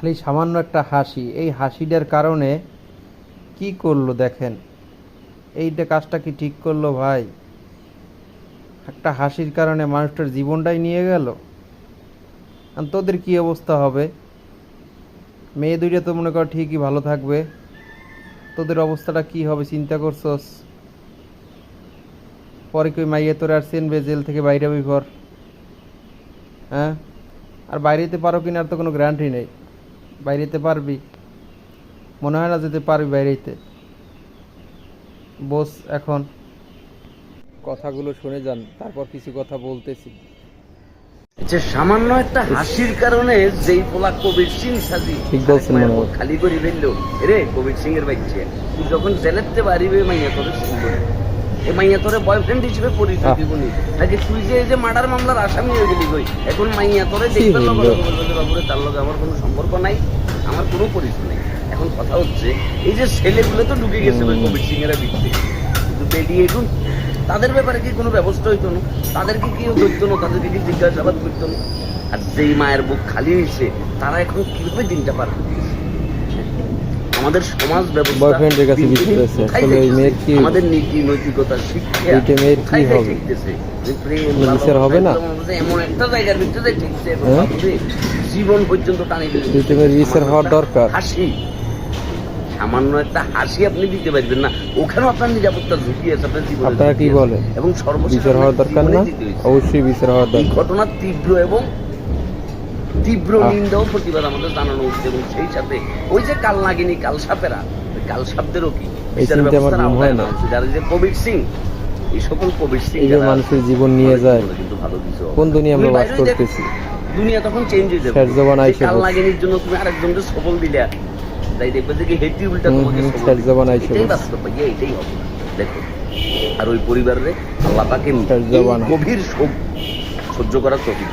খালি সামান্য একটা হাসি, এই হাসিটার কারণে কি করলো দেখেন, এইটা কাজটা কি ঠিক করলো ভাই? একটা হাসির কারণে মানুষটার জীবনটাই নিয়ে গেল। আর তোদের কি অবস্থা হবে? মেয়ে দুইটা তো মনে কর ঠিকই ভালো থাকবে, তোদের অবস্থাটা কি হবে চিন্তা করছস? পরে কই মাইয়ে তোর আর চেনবে জেল থেকে বাইরে বিফর? হ্যাঁ, আর বাইরেতে পারো কিনা আর তো কোনো গ্যারান্টি নেই। বাইরেতে পারবি? মনে হয় না যেতে পারবি বাইরেতে। বস, এখন কথাগুলো শুনে যান, তারপর কিছু কথা বলতেছি। যে সামান্য একটা হাসির কারণে যেই পোলা কবির সিং সাজি ঠিক বলছেন মনে হয়। খালি করে ফেললো, রে কবির সিং এর বাচ্চা, তুই যখন জেলেতে বাড়িবে মাইয়া তোরে শুনবো, এ মাইয়া তোরে বয়ফ্রেন্ড হিসেবে পরিচয় দিব নি নাকি? তুই যে এই যে মার্ডার মামলার আসামি হয়ে গেলি কই, এখন মাইয়া তোরে দেখবে না, বাবুরে তার লগে আমার কোনো সম্পর্ক নাই, আমার কোনো পরিচয় নেই। এখন কথা হচ্ছে এই যে ছেলেগুলো তো ঢুকে গেছে ওই কবির সিং এর ভিতরে, কিন্তু বেরিয়ে এখন তাদের ব্যাপারে কি কোনো ব্যবস্থা হইতো না? তাদেরকে কি ধরতো না? তাদেরকে কি জিজ্ঞাসাবাদ করতো না? আর যেই মায়ের বুক খালি হয়েছে তারা এখন কিভাবে দিনটা পার করতেছে? আমাদের সমাজ ব্যবস্থা বয়ফ্রেন্ডের কাছে বিক্রিতেছে, আসলে ওই মেয়ের কি, আমাদের নীতি নৈতিকতা শিক্ষা এইটা মেয়ের কি হবে? বিচার হবে না? এমন একটা জায়গার ভিতরে ঠিকছে জীবন পর্যন্ত টানে এইটা মেয়ের বিচার হওয়ার দরকার। হাসি, সামান্য একটা হাসি আপনি দিতে পারবেন না, ওখানেও আপনার নিরাপত্তার ঝুঁকি আছে, আপনার জীবনে। আপনারা কি বলেন? এবং সর্বশেষ বিচার হওয়ার দরকার না? অবশ্যই বিচার হওয়ার এই দরকার। ঘটনার তীব্র এবং তীব্র নিন্দা ও প্রতিবাদ আমাদের জানানো উচিত। এবং সেই সাথে ওই যে কাল নাগিনী কাল সাপেরা, ওই কাল সাপদেরও কি বিচার ব্যবস্থার আওতায় আনা উচিত। যারা যে কবির সিং, এই সকল কবির সিং এই যে মানুষের জীবন নিয়ে যায়, কিন্তু ভালো কিছু কোন দুনিয়া আমরা বাস করতেছি? দুনিয়া তখন চেঞ্জ হয়ে যাবে। কাল নাগিনীর জন্য তুমি আরেকজনকে সবল দিলে, তাই দেখবে যে কি হেঁটে উল্টা তোমাকে এটাই বাস্তব ভাইয়া, এটাই হবে। দেখো, আর ওই পরিবারে আল্লাহ পাকে গভীর শোক সহ্য করার তৌফিক